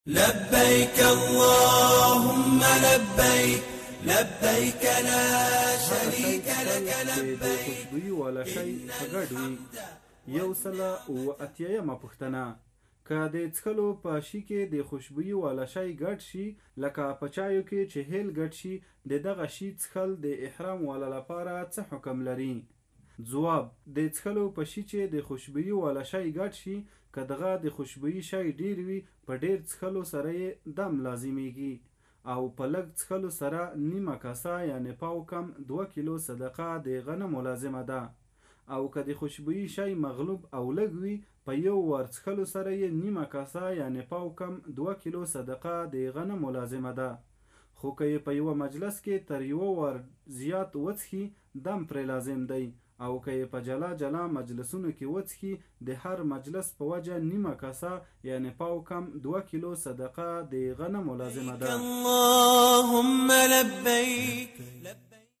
لبيك اللهم لبيك لبيك لا شريك لك لبيك. خوشبويي والا شی په ګډ وي. 108 پوښتنه: که د څښلو په شي کې د خوشبويي والا شی ګډ شي، لکه په چایو کې چې هیل ګډ شي، د دغه شي څښل د احرام والا لپاره څه حکم لري؟ ځواب: د څښلو په شي چې د خوشبويي والا شی ګډ شي، که دغه د خوشبويي شی ډیر وي، په ډیر څښلو سره یې دم لازمیږي، او په لږ څښلو سره نیمه کاسه یعنی پاو کم 2 کیلو صدقه د غنمو لازمه ده، او که د خوشبويي شی مغلوب او لږ وي، په یو ور څښلو سره یې نیمه کاسه یعنی پاو کم 2 کیلو صدقه د غنمو لازمه ده. خو که یې په یوه مجلس کې تر یوه ور زیات وڅښي، دم پرې لازم دی، او که یې په جلا جلا مجلسونو کې وڅښي، د هر مجلس په وجه نیمه کاسه یعنی پاو کم 2 کیلو صدقه د غنمو لازمه ده. اللهم لبیک.